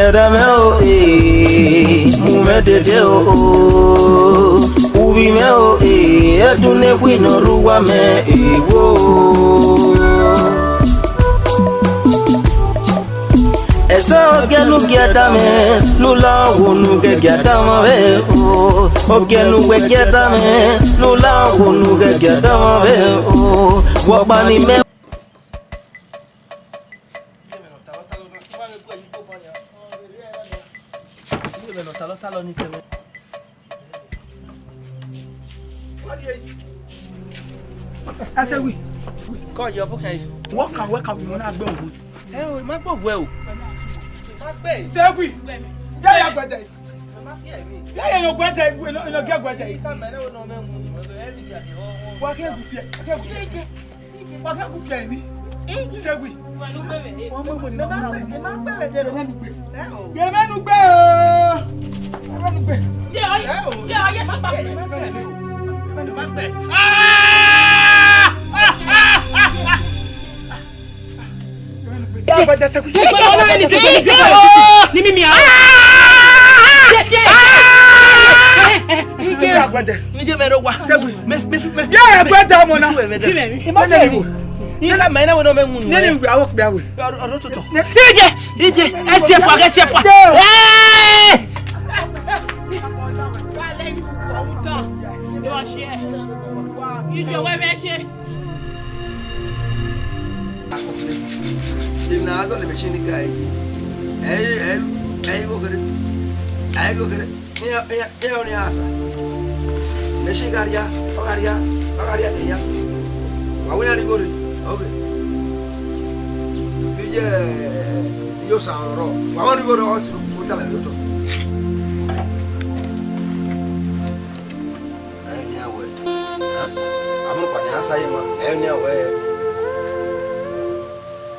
Edameo mumededeo uvimeo edune kwino ruwame wo Eso gelu giatame nula wonu ge giatama ve o ogenu we giatame nula wonu ge giatama ve o wabani me I said we call your book. Welcome, you wanna go. Hey, my book well. Say we. Yeah, but day. Yeah, no gwede, we no get gwede. Wa ke gu fie. Wa ke gu fie ni. Say we. Wọ́n mọ̀ mo ni na mo. E ma gbe be de ro nu gbe. Ye me nu gbe o. E me nu gbe. Yeah, yes, papa. E me nu gbe. Yeah, but that's a good. Nada le mexi ni cai. Go querer. Aí go querer. Eu nem asa. Mexi garia ya. Wawina ni gore. Okay. Bije yo sauro. Wawani gore otro. Utala yoto. Aí ni awe. Amor pa ni asa yema. Aí ni awe.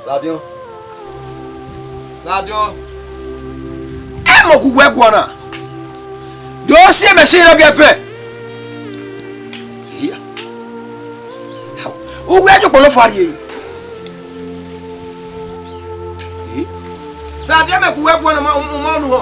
Sadio. Mo ku we bona. Do se me se no gefe. Iya. How? O we ajo polo fari yi. Sadio me ku we bona mo nu ho.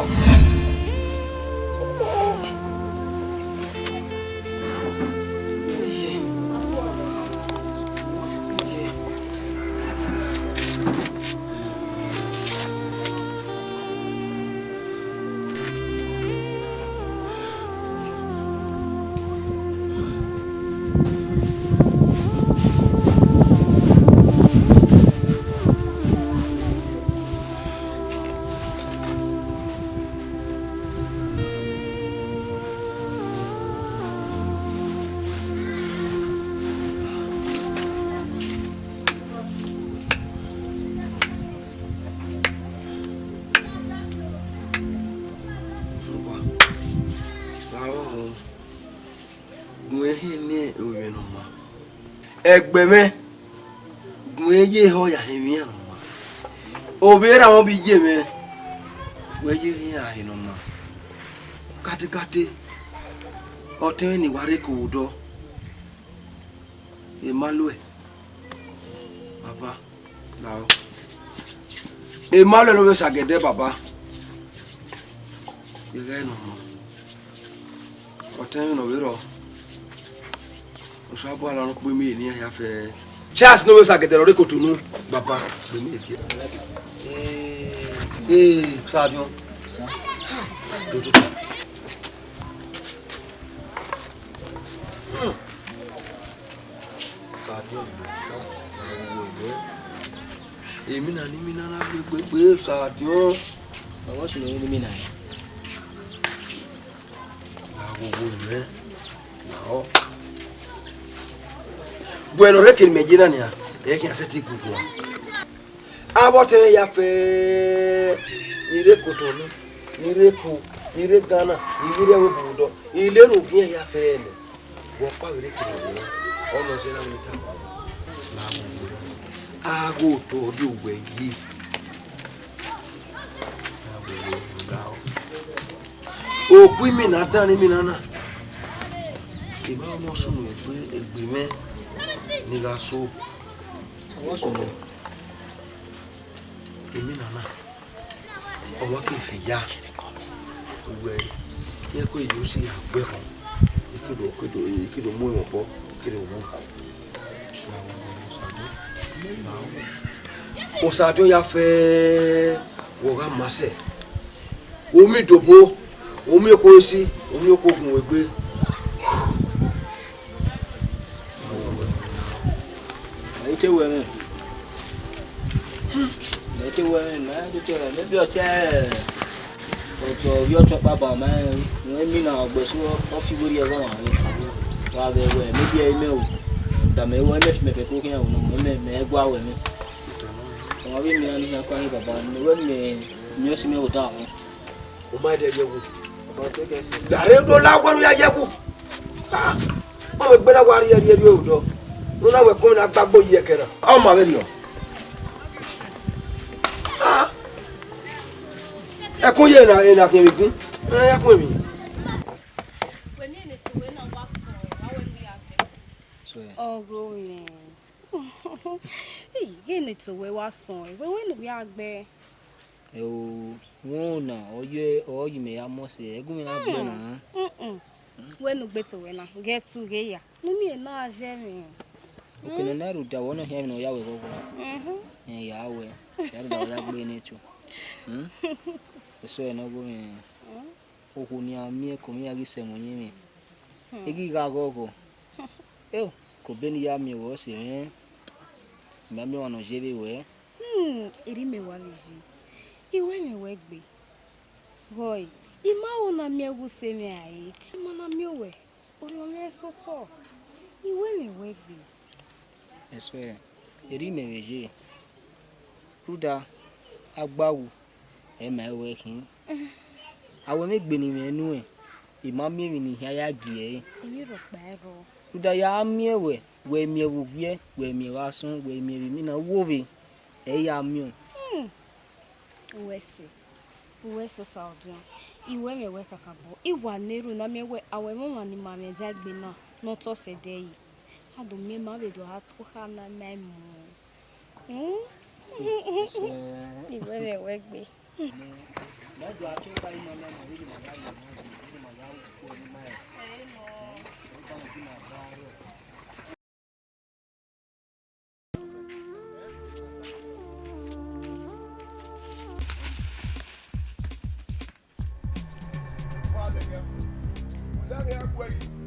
Egbeme mweje ho ya hemia no ma obera won bi je me weje ya hino ma kati otewe ni ware ko do e malwe baba lao e malwe no be sagede baba ye ga no ma otewe no biro Osabo ala no pe mi ni ya fe Charles no we sagede ro ko tunu baba be mi ke Sadio dojo Sadio èmi na ni mi na na gbegbe Sadio Owo si ni mi na agogo re na Bueno, rekin me jina ni yake aseti kuku. Abote ya fe ni rekotonu, ni reko, ni regana, ni ire obudo, ile rubia ya fe ne. Wo pa we rekin ni. Ono je na mi ta. Na ago to di ugbe yi. O ku mi na dan ni mi nana. Ke ma mo sunu egbe me. Niga so Owo so no. Emi nana. ọmọ kì í fi yá gbogbo ẹ yẹ kó yìí ó sì àgbẹ̀ hàn ìkéde mú ìwọ̀n bọ́ ìkéde wọ́n òsàdó ya fẹ́ wọ̀gá masẹ̀ omi dòbó omi oko sí omi oko gun wẹ̀gbẹ́. Ite wẹ̀rẹ̀ ite wẹ̀rẹ̀ náà ite wẹ̀rẹ̀ níbi ọtí ọ̀tọ̀ bí ọ̀tọ̀ pàbà máa ń mí náà ọ̀gbẹ̀sọ ọ̀fi wórí ẹ̀rọ àwọn tó a bẹ̀ wẹ̀ níbi ẹ̀ mẹ́ o dàmẹ́ wọ́n ẹ̀mẹ́fì mẹ́fẹ́ kó kí àwọn ọmọ mẹ́ ẹgbọ́ àwẹ̀ mi ọmọ bí mi náà ní ẹ̀kọ́ ayé bàbá mi wọ́n mi ó sì mẹ́wò dá àwọn. o máa dẹ̀ yẹ wò dàrẹ́ ló lágbọ́n yá yẹ kú wọ́n mi gbẹ́dá wárí ẹ̀rí ẹ̀rí òwúdọ̀ ló náà wẹ̀ kó mi náà gbàgbọ́ yẹ kẹ́ra ọmọ abẹ́ nìyọ. ẹkún yẹ ẹ̀nà kìnìún gún ẹ̀nà yẹ kún mi. Oh, hey, gini to we wa son. We we agbe. Wọ́n na oye me ya mo se egun mi na gbe na. We no gbe to we na. Get to ge ya. No mi na aje mi. O ke na ru da wona he mi no ya we go. Ya we. Ya da ya gbe ni chu. Eso e no go mi. O ku ni ami e ko mi ya gi se mo yin mi. Egi ga go. Eu, ko beni ya mi wo se yen. Mami wa no jebe we. Iri me wa leji. Iwe me we gbe. Boy, ima ona mi egu se mi ayi. Ima na mi we. Ori ole so to. Iwe me we gbe. Eso e. Iri me weje. Ruda agbawu e ma we kin. Awe me gbe ni me nu e. Ima mi ni ya ya gi e. Emi ro pa ero. Ruda ya mi we. We mi ewu wie, we mi wasun, we mi mi na wowe. E ya mi. Uwe so saudun. Iwe me we kakabo. Iwa neru na me we awe mo ni ma me jagbe na. No to se dey. Ado me ma be do hat ko ha na na mu. Iwe me we gbe. Na do atu ba imo na na ri ma ya ni ma ya ko ni ma.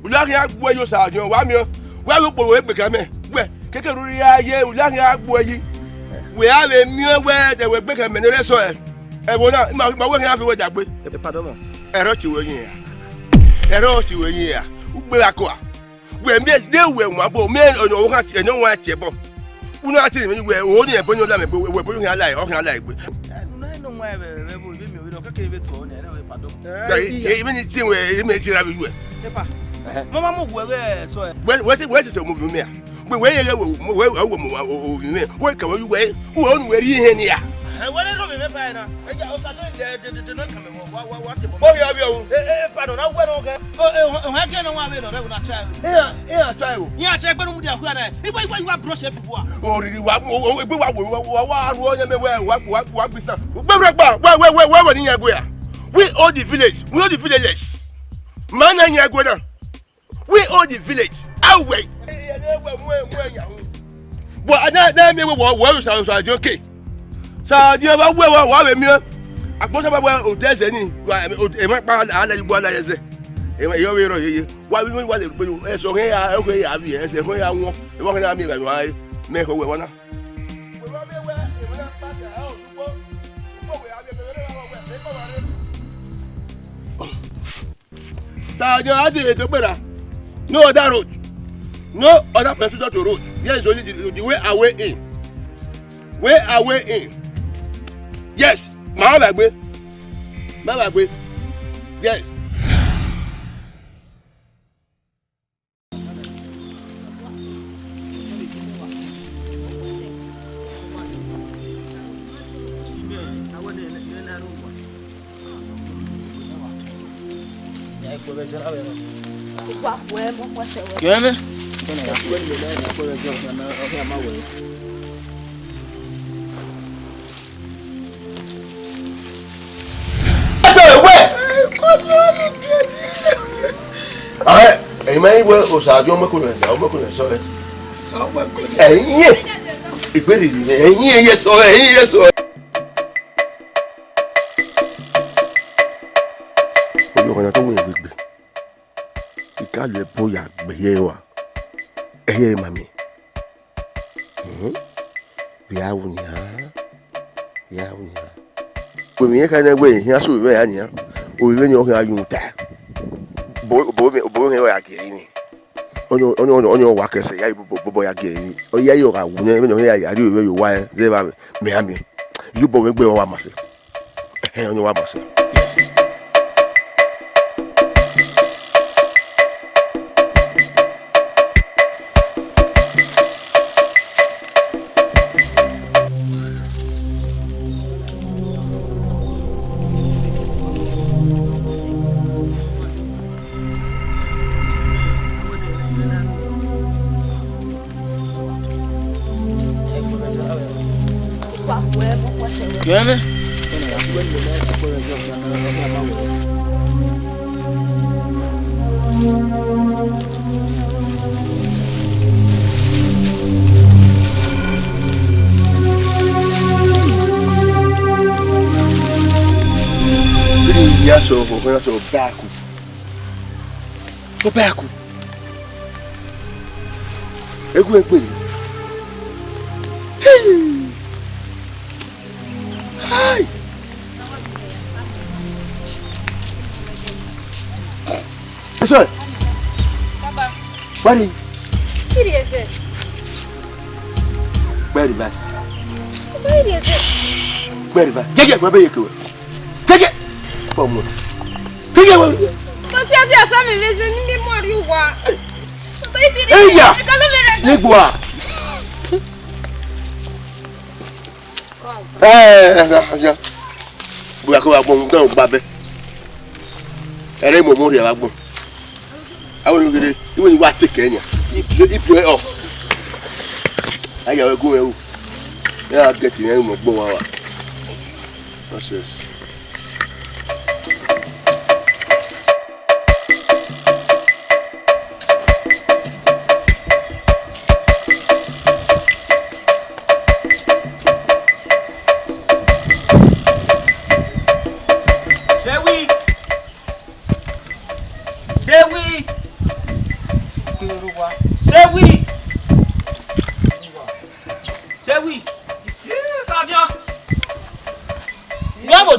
Ulahi agbo yo sa jan wa mi o wa ro po we pe kan me we keke ruri aye ulahi agbo yi we a le mi we de we pe kan me ni reso e wo na ma we kan fi we jagbe Pardon mo. ero ti we yin ya ugbe akoa we mi de we mo abo me o kan ti enyo wa ti e bo unu ati mi we o ni e bo ni o la me we bo kan lai o kan lai gbe No mo e be bo bi mi o do keke be to ni e pardon. e mi ni ti we mi ti ra bi we Epa. Mama mo gwe so e. we ti mo mi a we ye we wo mo o mi we ka we wo nu we ri ihe ni ya What is me pa na? E ja o sa no de no come what te bo. o ya bi o Pardon, na we no ge. O ha ke no wa we no na try. try o Ya try gbe no mu dia ku na. Iwa brush e fi bo a. o ri wa o gbe wa ru onye me wa bisa gbe gba we ni yan go ya we all the village we all the villagers man na yan go na we all the village away but na me we so okay sa di ba we wa we mi agbo sa ba o dese ni e ma pa ala igbo ala yese e yo we ro yeye wa le pe e so kin ya o ke ya bi e se fun ya won e won na mi ga wa me ko we wona Sajo ati to gbera no other road no other person to road yes only the way away in yes ma gbagbe yes Yeme? May well or Sadio Macuna, so yes, it very yes or yes or you're going to win with me. You can't let Boya be here. Hey, mammy. Yeah, when we can away, here, so we are here. We when you're going to boy again. On your workers say, boy again. Oh, yeah, you are never know here. I do you why they are Miami. You boy will want myself. Hey, on your myself. You hear me? Yes, so back. Go back. Hi. Sorry. Buddy. What is it? Very bad. What is it? Very bad. Get my baby. Take it. Come on. Take it. But yes, I'm listening to more you want. Hey, yeah. Negua. Yeah. We are going to go babe. Ere mo mo ri agbon. Awon gidi, even you want take Kenya. If you off. Aya we go ewu. Yeah, get in mo gbon wa. Process.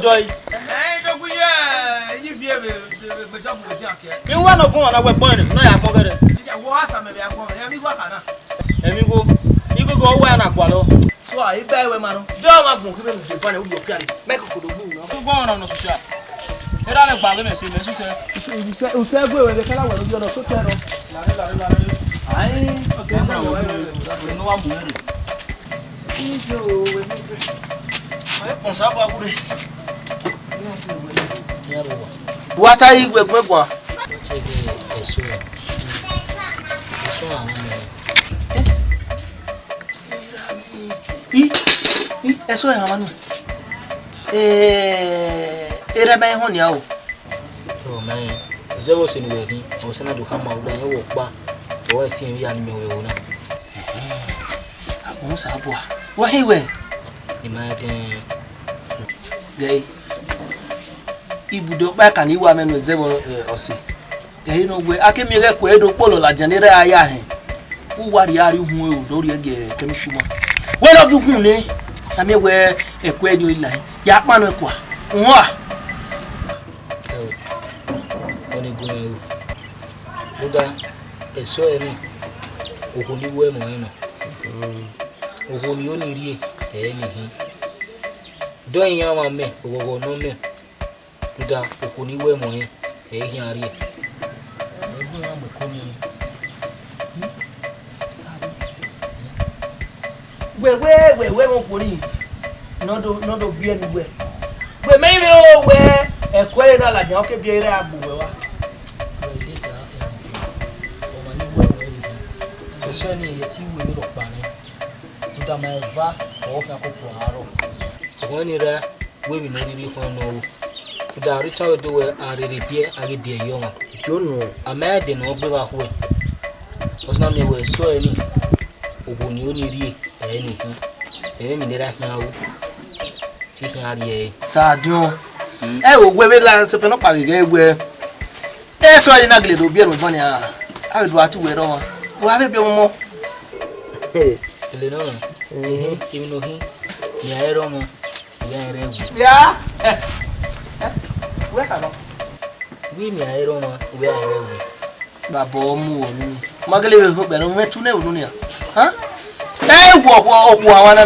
Joy. You want to go on our point? No, I forgot it. You go away and aqualo. So I buy a man. Don't have to give him the money you carry. Make a good move. Go on the social. There are a balance in the social. You say, where the color will be on a social. I no one what are you with? Eso es amano. Era bem ronial. Oh man, você você não vê aqui, você não do ramal da eu opa. Ou assim via no meu eu não. Vamos saber. Wa hewe. Imagine. Gay. Ibudo pa kan iwa menu zebo osi. No we akemire ko edo polo la janere aya hin. Uwadiae hu e odori ege kemisuma. We love you hu ne. Na me we ekwe edi olai. Ya panu ekwa. Nwa. Oni gume. Uda eso eni. Ohoni we mo eno. Ohoni oni rie eni hin. Don yama me ogogo no me. Uda okoni we mo hin hin ari. Ebu ya mo koni. We mo koni. No do bi enu we. We me ire o we ekwe na la jan o ke bi ire agbo we wa. We dey fa afa o ma ni we we. Eso ni ye ti we ni ro pa ni. Uda ma eva o ka ko pro aro. Woni ra we mi no ri ko no. da Richard do a repair a be young. You know. A man didn't know about who was not me were so any Obuni only anything. Any that now. Teaching Arie. Sadio. We lance if not where. That's why you're not going to be on money. I would want to wear on. Why have you more? Eleanor, you know him. Yeah, yeah. Where can I? We may I don't know where I am. Babomu, Magale, who better went to Nevunia. Huh? I walk one.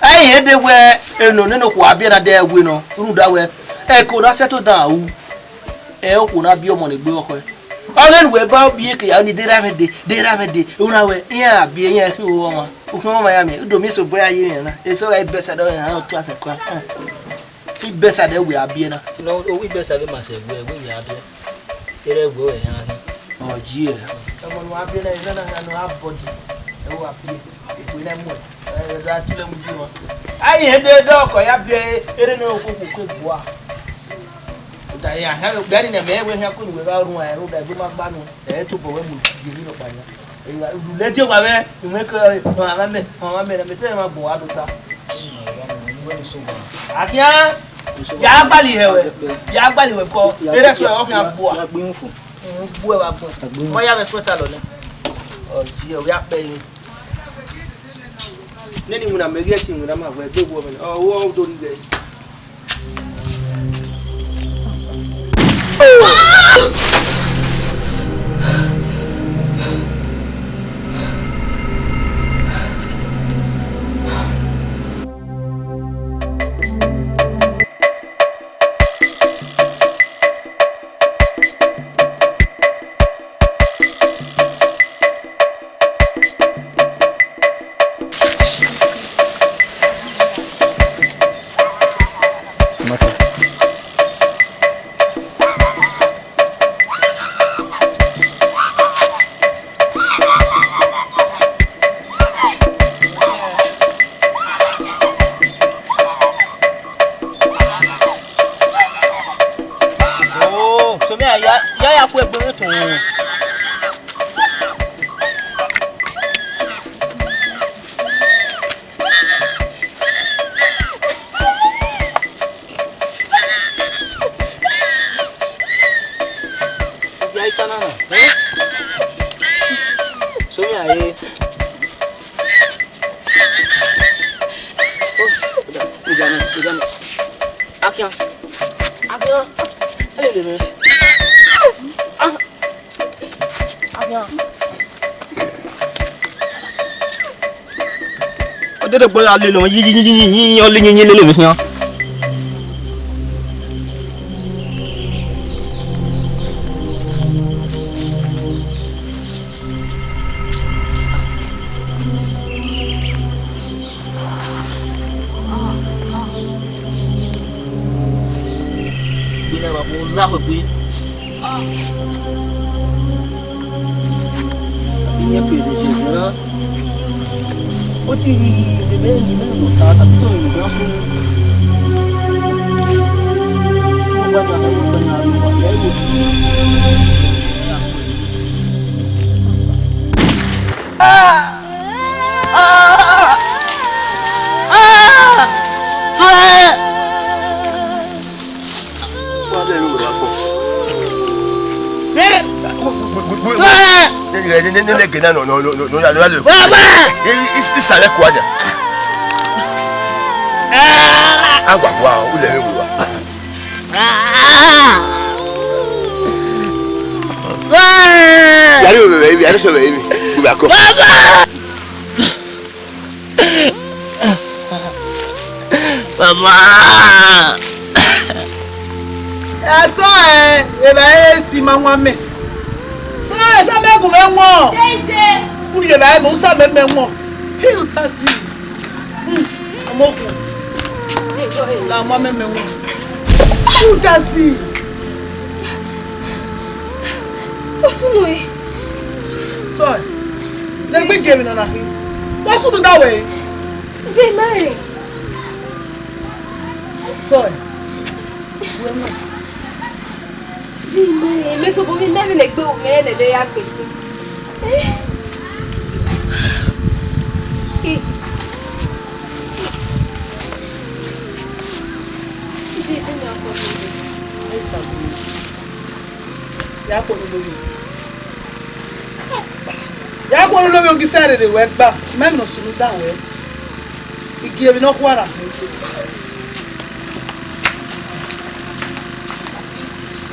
I had the way no Wabia there winner, Rudawe. I could not settle down. I could not be your money broker. All then we about be only did have a day. Unawe, yeah, being a woman. Miami, do miss a boy. It's all I best I don't know how to crack. We best at we are being. You know, we best have myself where we are there. Here go, oh, dear. Someone who have been a half body. Oh, up here. If we never that to them do. I had the dog, I have been a cook bois. I have a bed in a man when I couldn't without my road. I do my banner. I to go give you by let you away. You make a mamma, and tell my boy. I can't. Yabali will call. That's why I'm poor. Why have a sweater on it? Oh, dear, we are paying. Then when I'm getting with a big woman, oh, don't get. Dede boy ale lo yi ole yin le mi yan. Bila ba mo la ko bi. Binya pe de je. What do you mean? You know, I'm doing it. It's a quadrant. Wow, we let me go. Baby, I don't know, baby. We back up. Mama. I saw it. If I see my woman. So I saw me go and walk. Who you buy? Most of them walk. He'll pass you. I'm okay. La mama me walk. Who does he? What's the way? Sorry. Then we gave it on a him. What's the that way? Sorry. Mais tu peux même les deux mais les deux à passer. J'ai été en sortie. Ça ya ko no bi ya ko no bi ogisare de we gba même no sunu da we igi ebi no kwara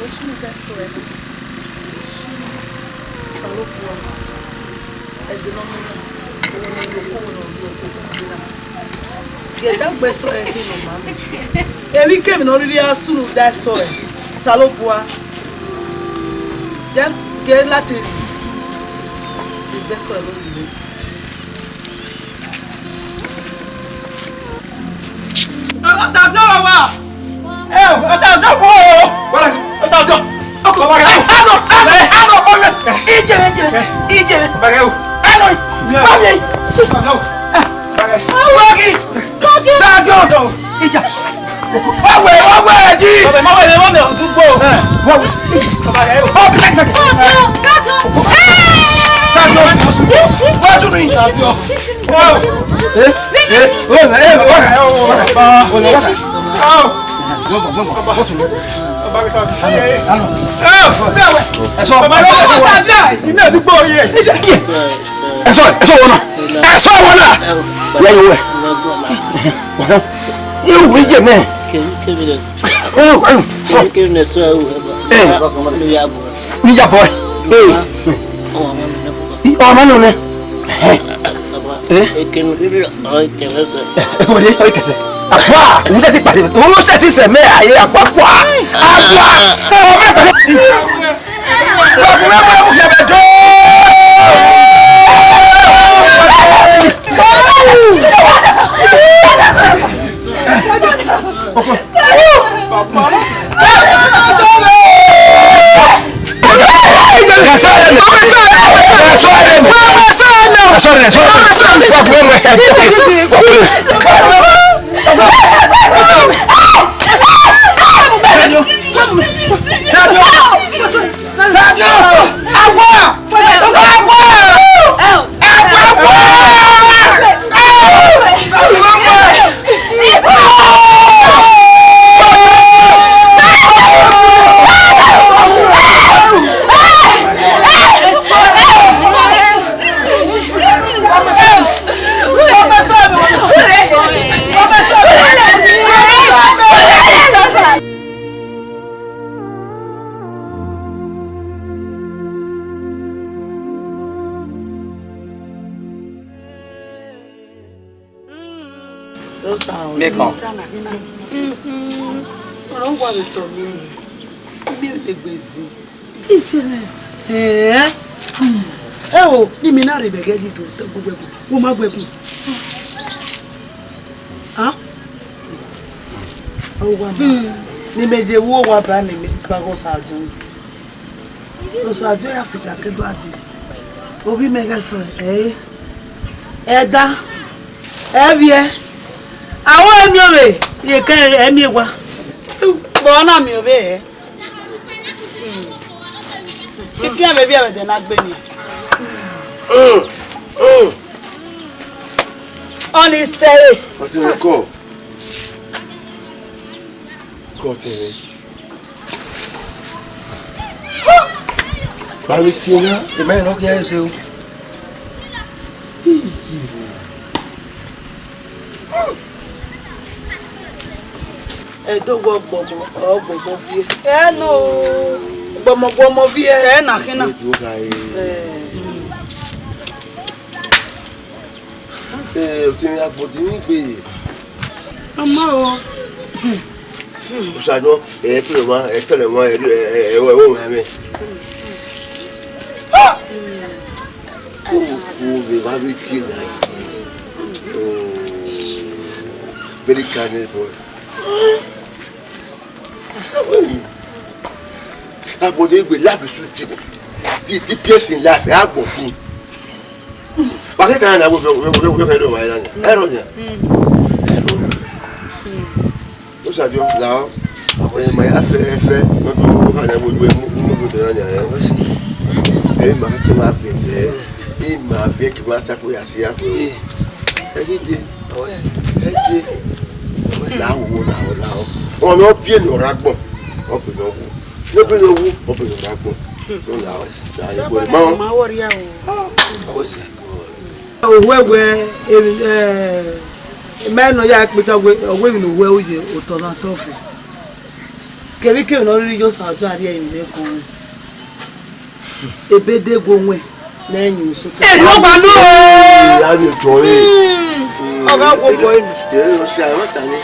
o sunu da so e salo ko e de no mo ko no ge da gbe so e ki no ma ebi kemi no ri asunu da so e salo boa get Latin. That's what I want to do. What's that door? Hey, what's that door? What's that door? Come back. Ni meje wo wa ba ni mi pa ko sajo. Lo sajo ya fi jake do adi. Obi mega so eda evie awon emi obe ye kan emi wa. Bo na mi obe Kikia baby ave de na gbe ni. Only say. What do you call? Kotere. Bawi tina, e mai no que é seu. E do gbogbo vie. No. Gbogbo vie na kina. O time agbodi ni gbe. Mama o. O ṣàjọ tẹ̀lé wọn ẹ̀wọ̀ ẹ̀mí. O lè wá bí tí náà yìí. Very kind boy. Agbodi gbe láfi sùn di pierce in life agbodi. Wàá kẹ́kẹ́ náà wọ́n fẹ́ lọ wáyé lánàá. Ẹ̀rọ ni. Ó ṣàjọ làwọn my affair, not all I would move to any my face, in my fake master, we are here. I was now, or not being or ragbo, open open ragbo. No, warrior. Man, no, yak, but women who will you or turn on toffee. Can we can only just out here in the corner? A bed they go away. Then you so say, no, I love you, Toy. Oh, that will go in. What I need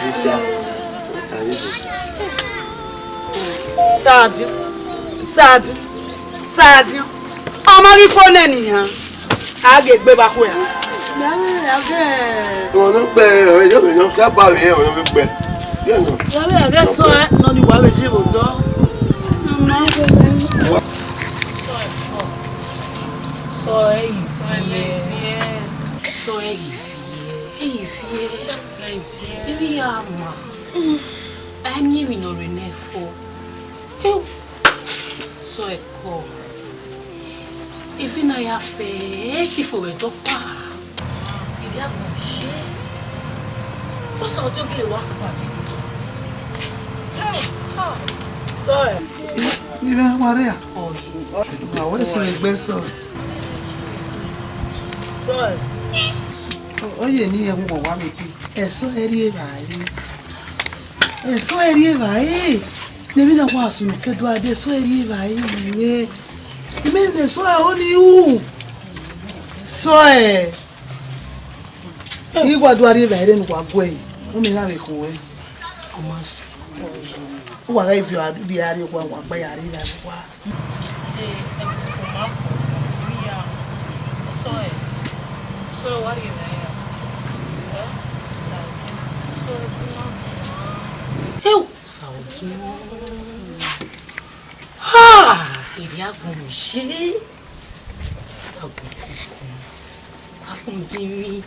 Sad. I'm only for any. I get back where. No, not bad. I don't know about here. Yeah, that's so. No, you are a zero door. I'm hearing or Rene for. So a call. If I have faith for a doctor, if you have no share, what's our joke? So, you know what? I was saying best so. Oh, you need a woman. So, so Never know what you can do. I swear, you may so only you. So, you got to arrive in what way? Only have a cool. What if you are the area one by Arena? So, what are you there? Ele é bom, gente. A bom de mim.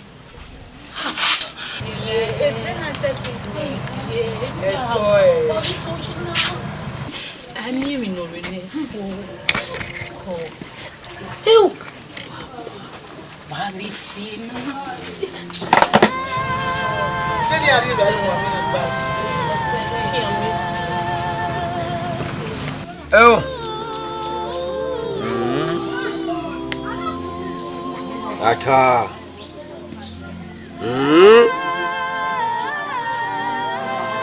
É só a minha menina eu Valentina. Ele arriva aí uma menina. Oh. Ata.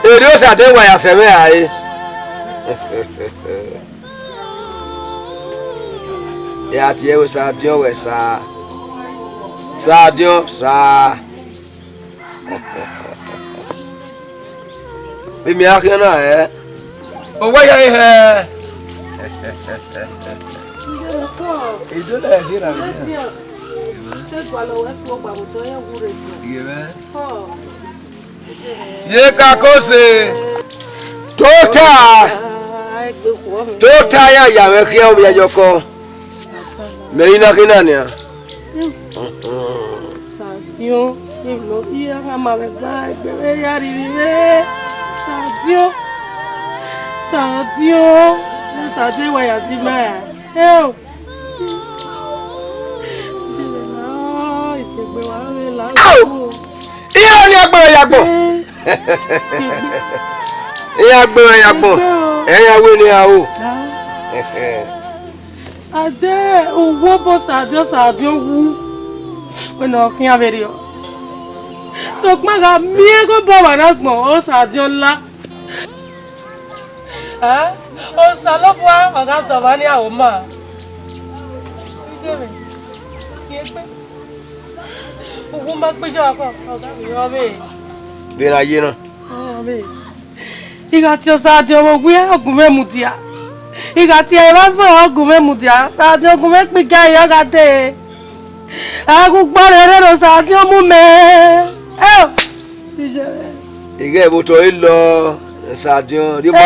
Eros ade wa ya seme ai. Ya tie we sa dio we sa. Sa dio sa. Bi mi akena owo ya ihe. Ido la jira mi. Ye kakose tota ya ya we kia obi ajoko meina kinania Sadio ilo iya ama be ba be ya rive Sadio wa ya sima ya iya ni agbo yagbo eya we ni awo ade owo bo Sadio wu bueno kin averio so kmaga mi ego bo wa na gbon o Sadio la o salopwa oga so ba ni awo ma ijebe si epe ogun ma pejo ako oga mi o be bira ye na o be iga ti o Sadio mo gbe ogun memudia iga ti e ba fo ogun memudia Sadio ogun me pe ga yo ga te agu gbare ro Sadio mu me ijebe ige bo to ilo Sadio ri bo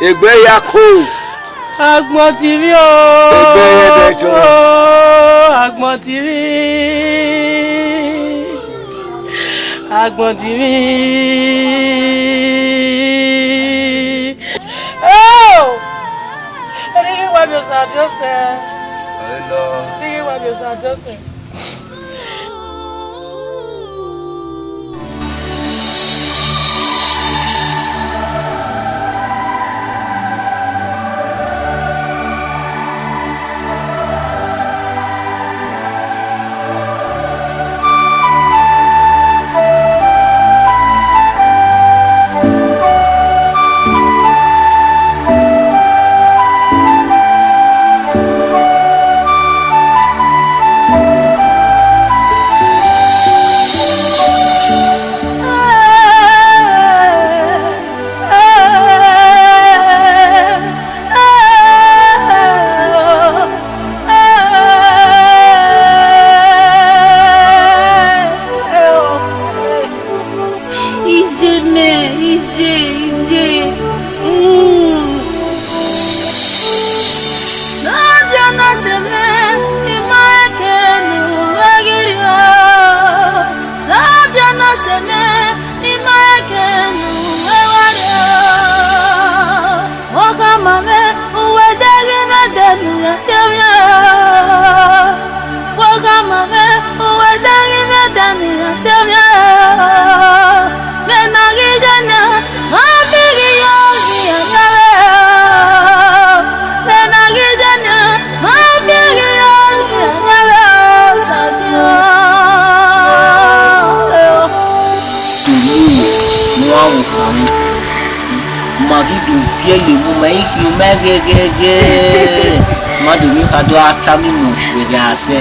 egbe ya ko agbon ti ri o egbe de to agbon ti ri Madumi kado atami mu wege ase.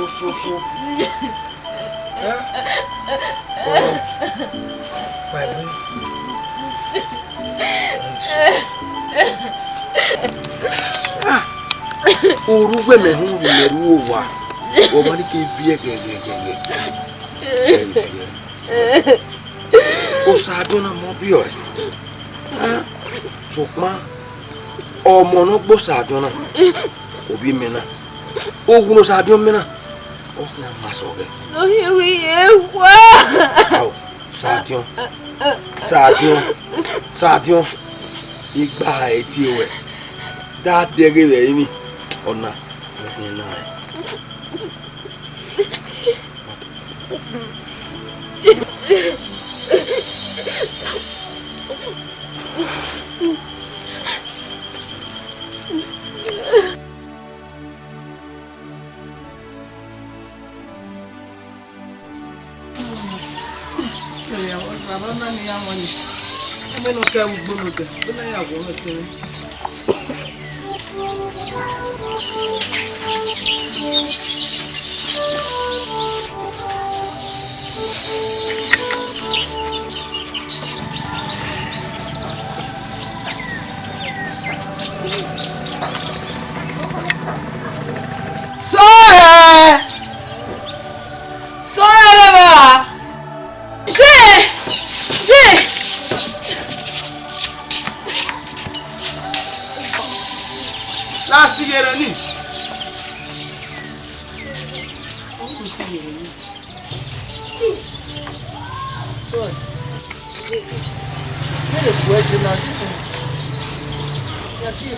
So. Huh? My boy. Oruwe me hu meru wa. O mani ke vie gege. O sadona mo bio. Ah. Sokma. O mono gbo sadona. Obi mena. Ogun no sadon mena. Oh, na masoge. No, here we are. Oh, Sadion. Igba eti we. That dege we ni. Ona. Ni na. So, ele pode na e assim,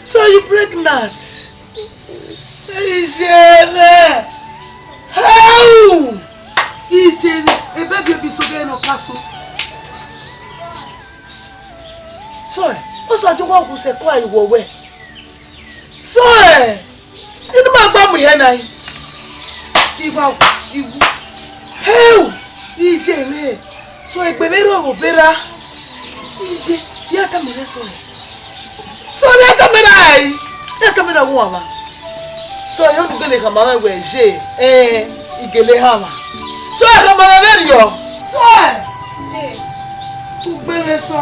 so you pregnant? Ijele! How? Ijele, a baby be so there no castle. So, what's that you want to say? Why you were? So, in my bum here now. How? Ijele, so a baby over better. Ijele, you are coming so. So let me know woman. So you don't get a man where she igele hama. So I come on yo. So tu bele so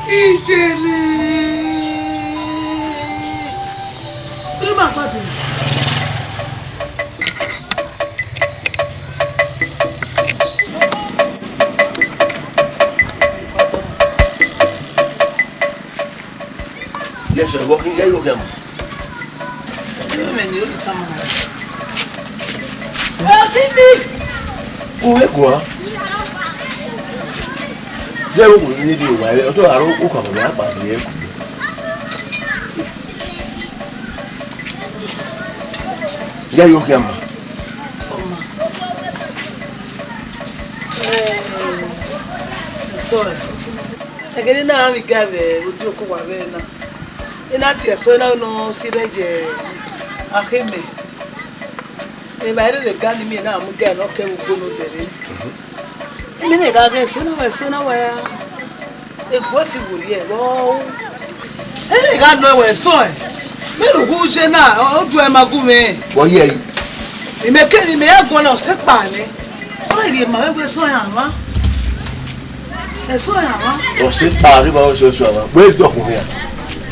ijele. Prima patu. Yes, sir. Walking there, you come. Où est quoi? J'ai beaucoup de vidéos, mais on doit aller au Cameroun parce que il y a eu aucun. Sorry. Again, now we got with you. Inatia so na no sireje aheme e bayre de gani mi na mu ga no ke wo no dere mi ne ga ga so na wa e bo fi wuri e bo e ga no we so e me ru gu je na o du e magu me wo ye e me ke ni me agun na o se pa ni o ri ma we so ya ma e so ya ma o se pa ri ba o so so ma we do ko ya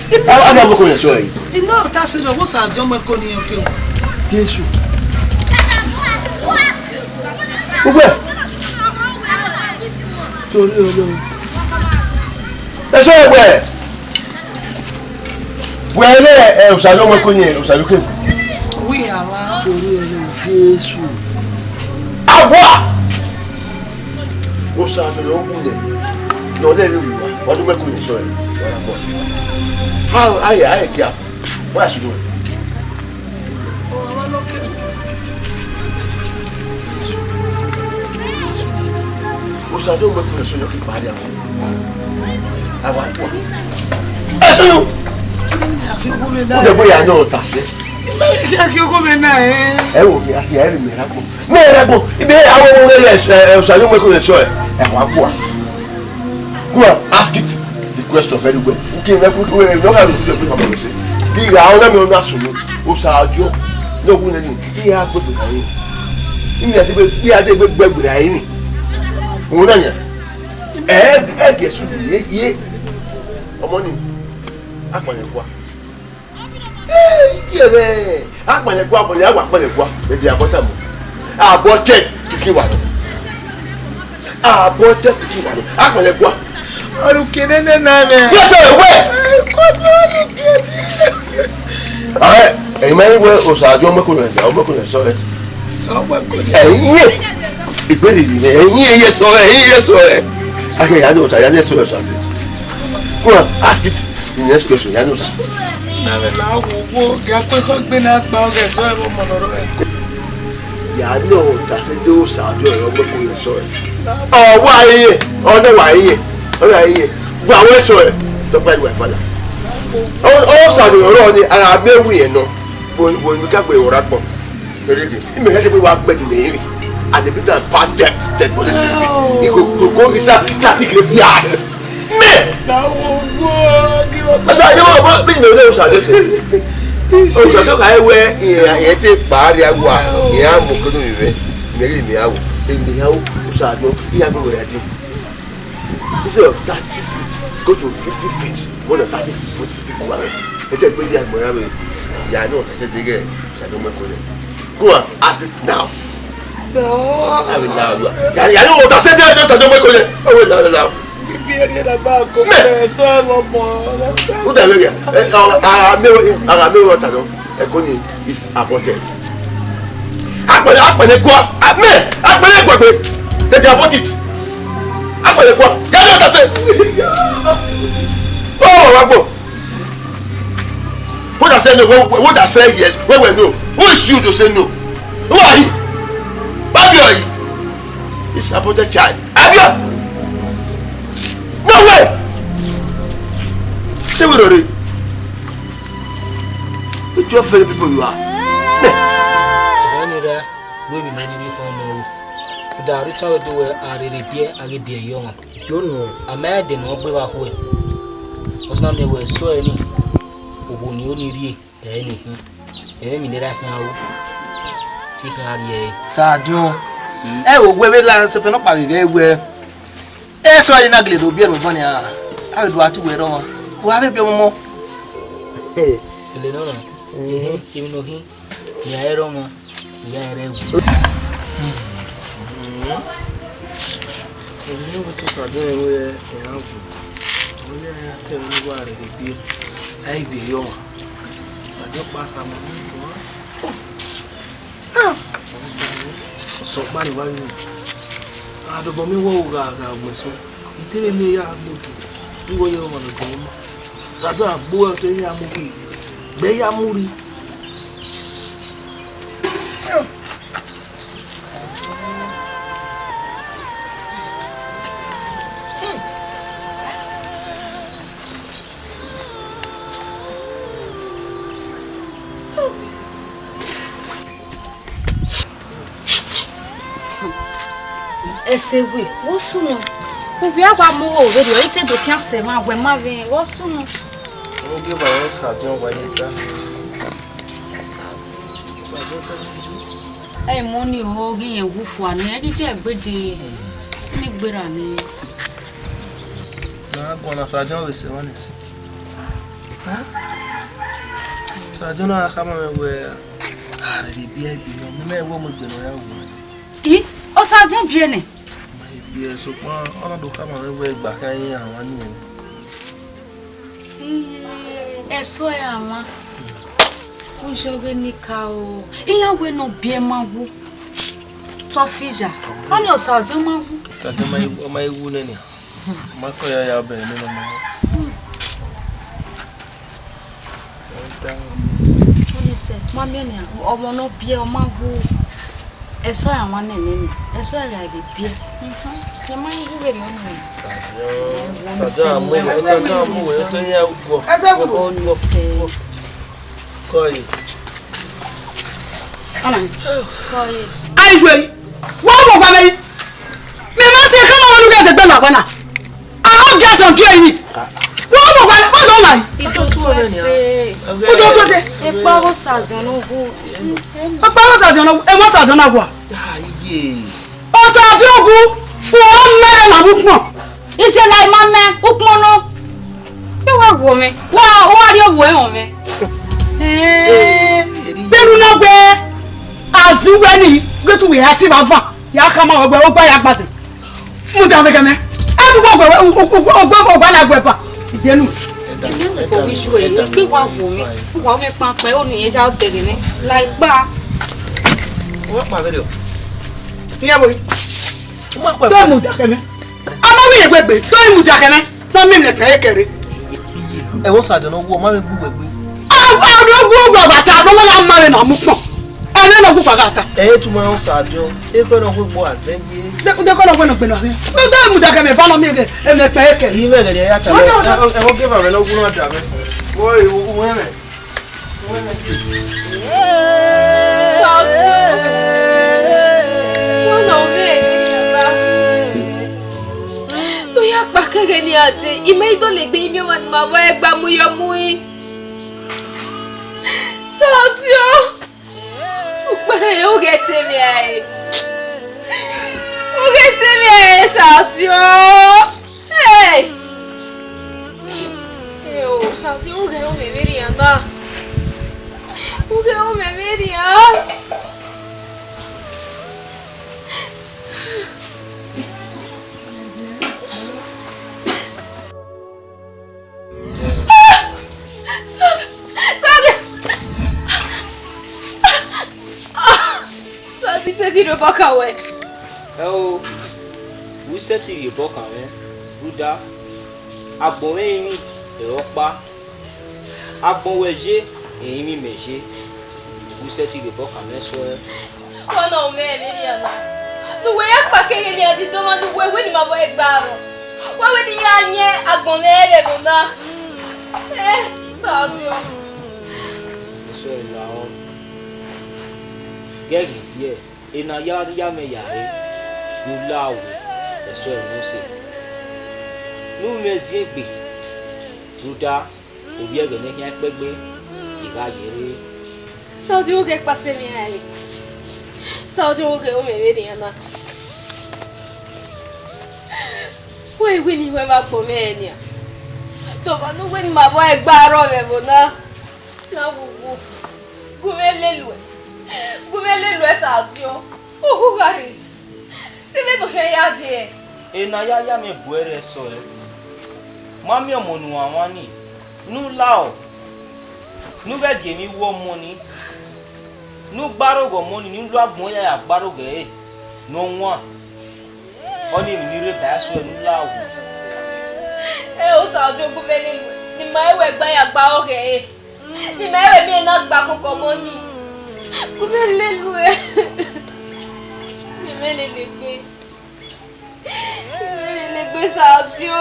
I'm not going to show you. You know, that's it. What's our John McConaughey? Jesus. Where? That's all where. Where there? John McConaughey. We are. Jesus. Ah, what? What's our John McConaughey? No, there you are. What do McConaughey show you? How I care. What are you doing? What's that doing? We're so looking bad. I want one. I saw you. The way I know that's it. You go in there. I will be here. Miracle. If I will shall you make a show? And one more. Go on, ask it. Question very well. Okay, we could we no have to do the say. Be around me on that sunu. O saajo. No won any. He ha gbe ayin. Imi ati be bi ade gbe ayin ni. Won na yan. Ge su ye. Omo ni. Apanye kwa. Ye be. Apanye kwa bo le agba apanye kwa. E di abota mo. Aborted kikiwa no. Aborted kikiwa no. Apanye kwa. Arukene nane. Yes, sir. Where? Alright. Hey, man, where was I? Don't make it. I'm not going to say. Oh my God. Hey, it's very easy. Yes, sir. Okay, I know that. I know something. Go on, ask it. The next question. I know that. Yeah, I know that. Those are doing. I'm not going to say. Oh, why? Oh, no, why? Alright, but I saw it. Don't play with father. Oh, sorry, Ronnie, and I may win no. When we can't be right from really, you may have to walk back in the area. And the bit of bad debt, police is you go inside that yard. Me! Now, give up. I said, you know what? Being the news, I just oh, so I wear a barrier. Yeah, I'm going to be very me out. In the house, I know, yeah, I'm ready. Instead of 36 feet, go to 50 feet. more than 30, 40, 50 women. They just go there, boy. Yeah, I know. I said, "They go and ask it now." No. I mean now. Yeah, I know what I said. Just I don't make it. Oh wait, now. Who the hell? Ekoni is aborted. Apele kwa. Apele kwa be. They abort it. Apele kwa. Get what I say. Oh, Wagbo. What I say no, what I say yes, when we know. Who is you to say no? Who are you? Abia. It's aborted child. Abia. No way. Say we already. Which your favorite people you are? We be many people know. The Richard do a repair, I be a young. You know, a man did not be a way. Was not they were so any who knew anything. Any that now. Teaching how ye. Sadio. Oh, we will answer for not by the way. That's why you're not going to be able to money. I would want to wear on. Who have you more? Hey, Eleanor. You know him. Yeah, Roma. Yeah, you know what to do where I have. Only I tell you what it did. I be young. I don't pass a moment. So, money, why you? I don't know me. So, you tell me you have moved. You were your one of them. So, I don't have boy to hear movie. They are moving. Esse oui, wo sunu. Wo bi agba mo o we do ite do kian se ma we ma ve wo sunu. Wo give a us ha don wa yeta. Hey, money hogging and woof one, any day, gbede. Any gbera ni. Na gona Sadio we se wanesi. Sadio na kama we are the bia bi no me wo mo gbe no ya wo. O Sadio bia ne. Bia so pa ona do kama we gba kan yin awon ni. Eso ya ma. O jogue ni ka o. Iya we no bia ma wo. Tofija. Oni o Sadio ma wo. Sadio mai wu ne ni. Ma ko ya be ni no ma. Oni se, mami ni omo no bia o ma wo. Eso ya wan ne. Eso ya be bia. Ya ma wu we no ni. Sadio amu we to ya wo. Asa wo. Koi. Ana. Koi. Ai jwe. Wo mo gba me. Me ma se kama wonu ga te gbe la bana. Ah o ga so bi eyin. Wo mo gba me, o do mai. Ido to se. O do to se. E pa o Sadio no go. O pa o Sadio no, e mo Sadio na gwa. Ah ye. O Sadio gu. O mere na mu pon. Ise lai mama, o pon no. Pe wa wo me. Wa ri owo e on me. Benu na gbe azuwe ni gbetu we ati ba fa ya kama ogbe o gba ya pase mu ta feke me e tu ogbe na gbe pa idenu Ko wi ju e pe wa wo me. Wa me pan pe o ni e ja bere ni. Lai gba. Wo pa be o. iye boy Mo pa. to mu ta keme ama wi gbegbe to mu ta keme to mi ne kere E wo Sadio no wo ma be gbegbe. adogu bata no la mare na mu pon ene no ku pagata E tu ma o Sadio e ko no gbogbo azenye. de ko no gbe no se to mu ta keme fa lo mi ge e me pe kere Yi me le ya ta. E wo give am no gun no da me. Wo e wo we me. Ni ate ime to le gbe imi o ma wa egba mu yo mu yi Sadio o ge se mi ai Sadio hey Saudi uge o me veria na. Uge o me veria. Tiro boka we. Oh, we set you boka we. Buda. Agbon mi e opa. Agbon weje e mi meje. We set you boka me so. Ono me Miriam. Nu we apa ke ni adi do ma nu we ni ma bo egbaro. Wa we ni anye agbon me ebe bo na. Sadio. So la on. Gegi yeah. Ina ya me ya e nu lawo eso e no se nu me ziegbe ruda obi ege ne hia pegbe iga yere Saudi oge pase mi ai Saudi oge o me veri na we ni we ba po me ni to ba nu we ni ma bo e gba ro me bo na wuwu Gumele Saudi o gari Tebe no ya de ena ya me buere so e mami omonu awani nu lao nu be ge mi wo money nu barogo money ni lu agbon ya barogo e no won oni mi re ba so nu lao o Saudi gumele ni ma ewe gba ya gba oge e ni ma ewe mi na gba koko money gumele lu e Mele le gbe Saudi o.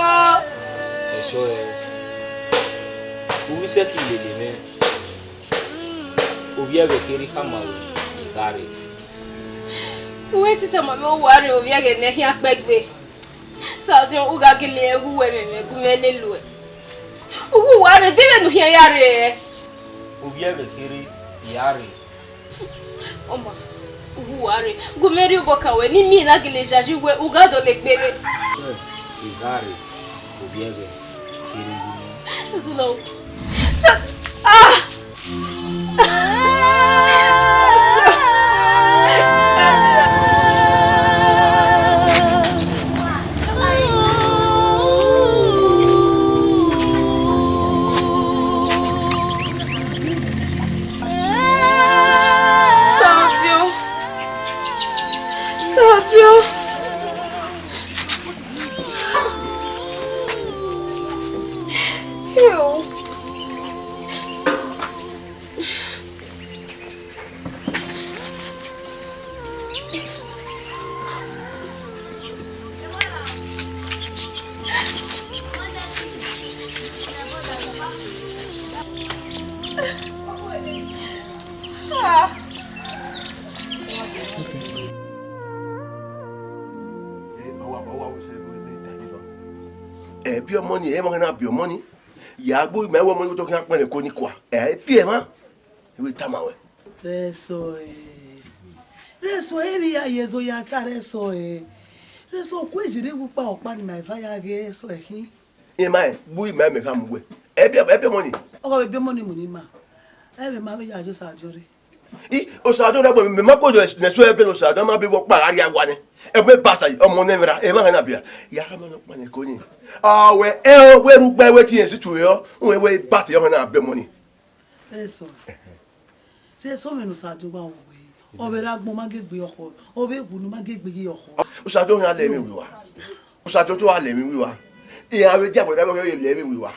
Eso we set you le me. Obi age kiri kamaru igare. We ti tama me wari obi age ne hia pegbe. Saudi o ga gele egu we me gumele lu e. Ugu wari debe no hia yare. Obi age kiri yare. Oma Uwadiae gumeri uboka we ni mi na gileja jiwe ugado lekbere igare obiege kiri no Sadio. Ew. Pure money, pure money. Ya boy, my woman talking up when a coniqua. Pure man. You will come away. Reso area yezo ya tareso reso kwejire wupa opa ni my fire ge so ehin. In my boy, my me come away. Pure money. Oh, be money money ma. Ebe ma be ya jo sajore. Osado na me mako do na so ebe osado ma be wo pa ari agwane. Ebe pasa omo nemra e ma na bia. Ya ka no pa ne koni. We rugba we ti esi tu yo. We bat yo na be money. Reso me no sado wa we. Obere agbon ma gegbe oko. Obe gunu ma gegbe yi oko. Osado na le mi wiwa. Osado to ale mi wiwa. Ya we ja bo da bo le mi wiwa.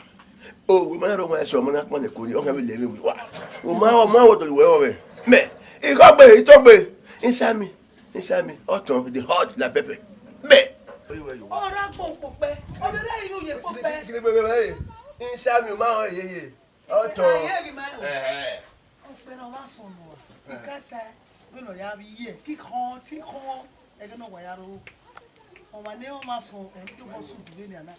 We ma ro ma so mo na pa ne koni. O ka be le mi wiwa. O ma wo to we me igogbe itogbe insami oton the hot la pepper me ora pope obere inu ye pope insami ma yeye oton ope na wa son mo kata we no ya bi ye kikon e gno wa yaro o ma ne o ma son e ti ko su dule ni ana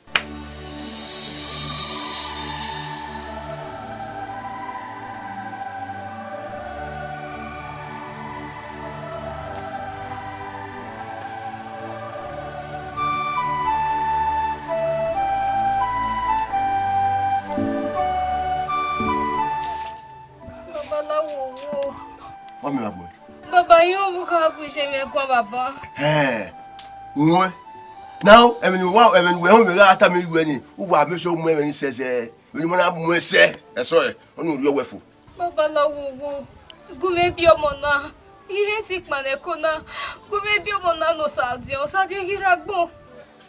What me boy? Baba, you won't push me, Baba. Hey, what? Now, I mean, wow, I mean, when we last time you went in, who are me so when he says, when you want to have say, I saw it, on your waffle. Baba, no, go maybe your mona. He hates it, Manecona. Go maybe your mona no Sadio, Sadio Hiragbo.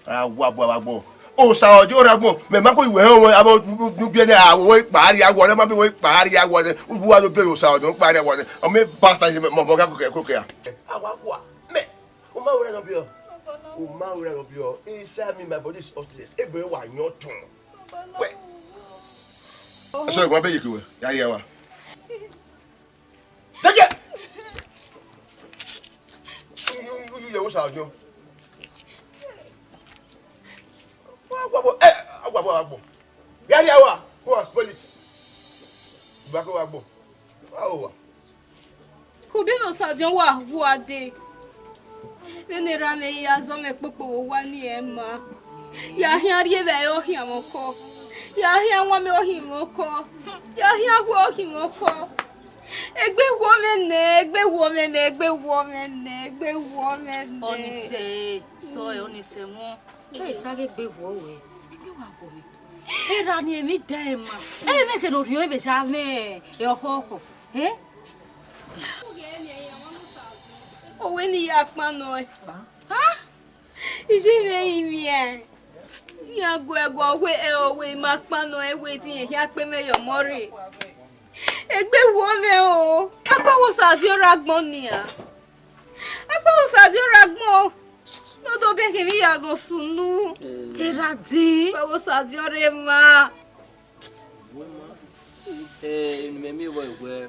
Ah, wabo. Oh, Sadio Ragbo, me Mako, you were about to be there. I wait, party, I want to wait, party, I want to want to pay you, Sadio, party, I want to. I may pass time, Moga cook. I want what? Me, who might not be your. Uma ura obio inside me my body is useless everyone your tongue wait so go be you yari awa take it you was out you agbo yari awa who has spoil it back agbo awa Ko bi no Sadio wa Uwadiae. Venera me ya zo me popo wa ni e ma. Ya hia rie be o hia moko. Ya hia wa me o hia moko. Ya hia wo hia moko. Egbe wo me ne. Oni se so e oni se mo. E ta ge gbe wo we. Egbe wa bo mi. E ra ni emi dai ma. E me ke no rio e be sha me. E okoko. Eh? O when ya pa no. Ha? Ije me imi. Ya go we e o we ma pa no e we tin ya pe me yo mori. Egbe wo me o. Apa wo Sadio ragbon ni a. Apa wo Sadio ragbon. No do be ke mi ya go sunu. Eradi. Apa wo Sadio re ma. Me me wo we.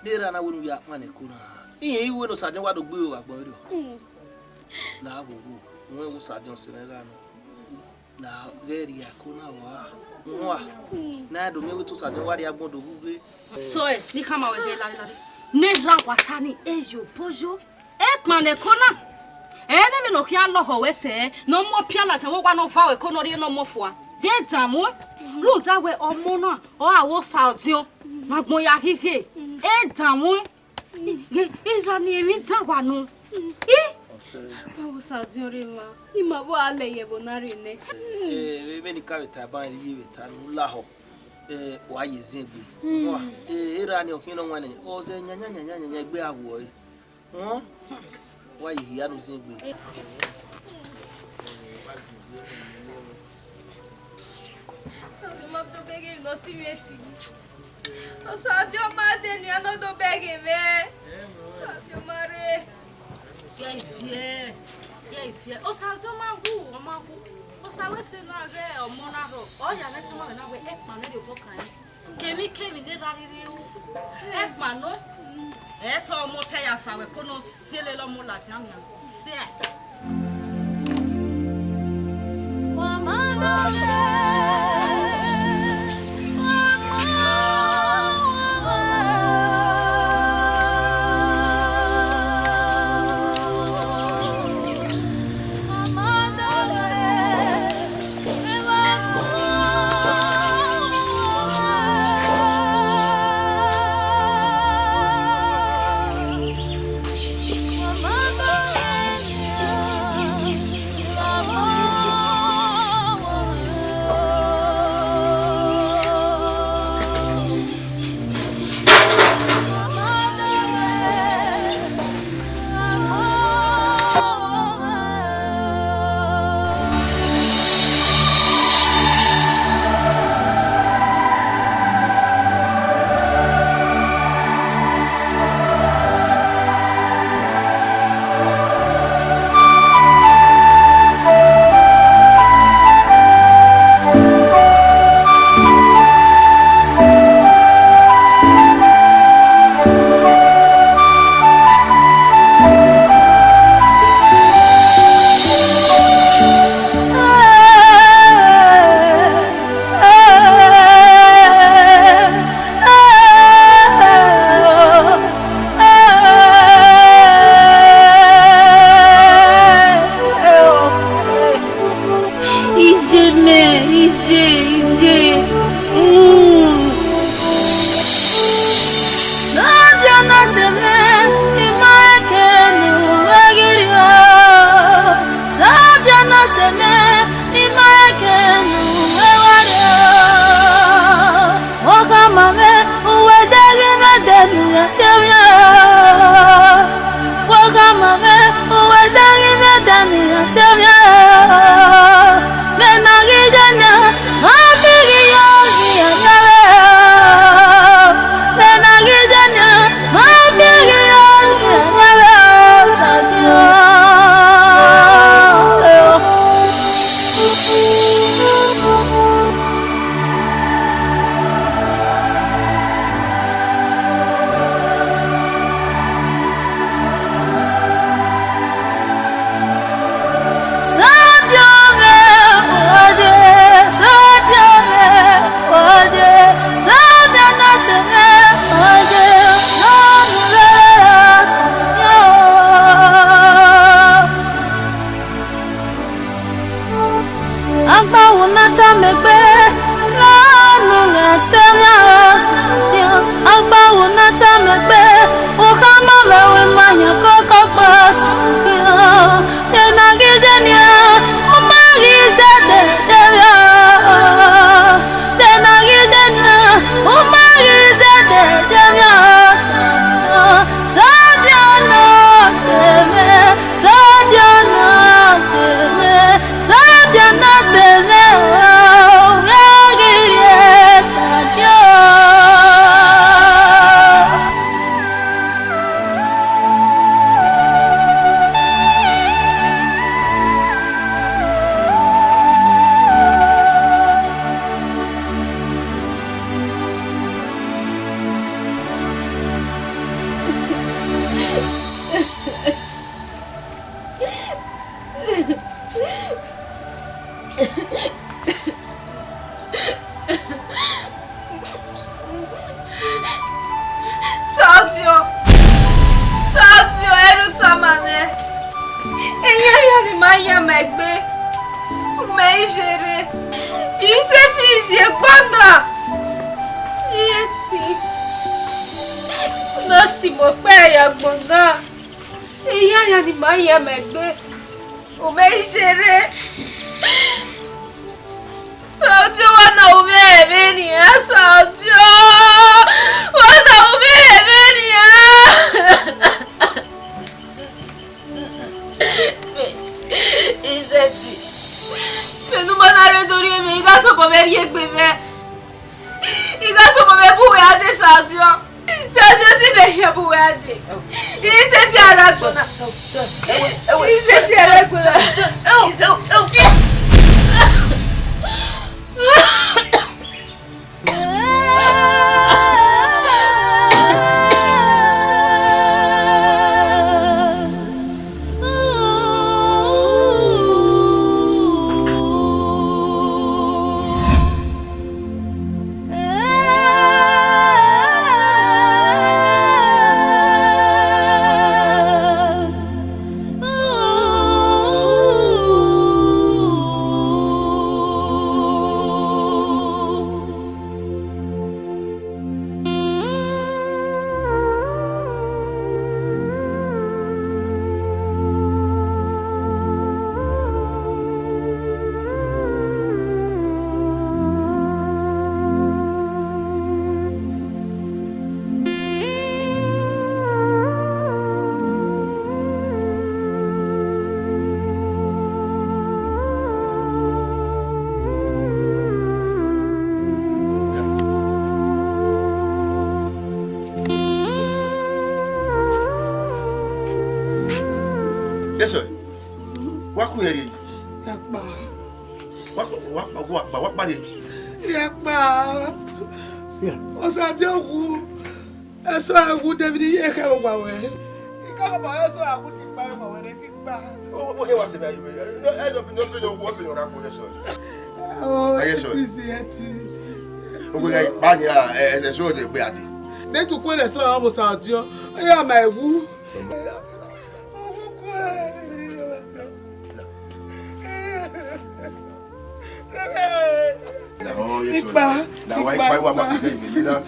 Dera na wonu ya mane kuna. Iye iwe no Sadio wa do gbe o agbon ri. La gogo. Won wo Sadio Senegal no. La geri ya kuna wa. Nwa. Na do me we to Sadio wa ri agbon do gbe. So e ni kama we de la. Ne ra watani ejo bojo. E mane kuna. E be me no kia lo ho we se no mo pia la te wo gba no fa we kono ri no mo fo a. Ye damu. Lu ta we omo na o awo Sadio. Na gbon ya kike. E damu. E ra ni emi ta wa no. Apa wo Sadio re ma. Ima bo ale ye bonari ne. Me ni ka ta ban ri we ta no la ho. Wa ye zingbe. Wa era ni okin no wane. O se nyanya gbe awo e. Wa ye ya no zingbe. Ma do bege no si me fi. O Sadio ma de ni no do bege me. Sadio mare. Yeah, ifie. O Sadio ma hu. O sa we se na ge o mo na ro. O ya na ti ma na we e pa no de ko kan. Kemi ne ra ri u. E pa no. E to mo pe ya fa we kono siele lo mo lati amia. Se. isi egbona. Yeti. Nasi mo pe ya gbona. Iya ya ni ma ya megbe. O me sere. Saudio wana umebeni ya Saudio. Wana umebeni ya. Izeti. Penu manare dori me igato pomeri egbe me. Igato pomeri buwe ade Saudio. Saudio si be ya buwe ade. Izeti aragbona. Izeti aragbona. Yes, sir. What could you? What body? Yakba. Osadio, I saw a good every year come away. You come about us, I would take by when I think back. Oh, what was the value? I don't know what around for this. Oh, yes, sir. We like Banya and the show the body. Then to put a song almost out you. I am my woo. Oh, yes, sir. Now, why what must you do? Now.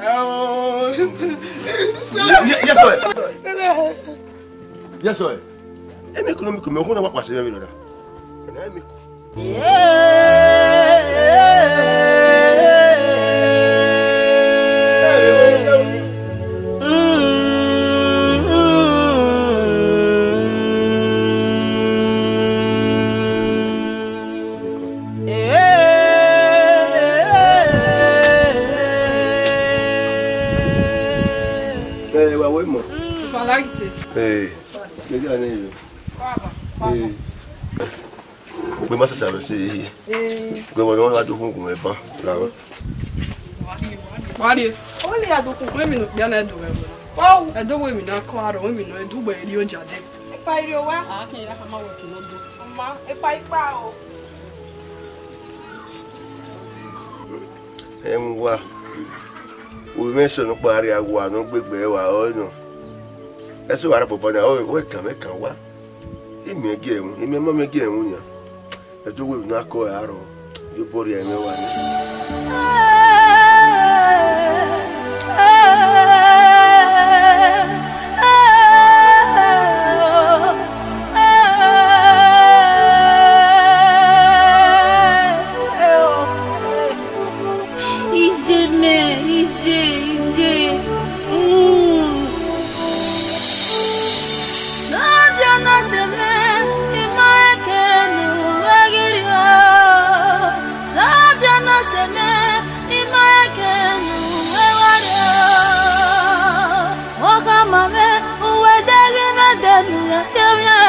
Oh. Yes, sir. Yes, sir. And you couldn't come home. What was the video? Hey, maybe I need you. Hey, we must have see. We were not to whom we are. What is only I don't women of Yana do. Oh, I don't women are quite women, I do by your judge. If I do, I can't have my work to do. If I bow. And what we mentioned a party, I want no big bear or no. That's what I'm upon our welcome. What? In me again, in my mamma again, I do will not go out. You body and no one. Uwadiae,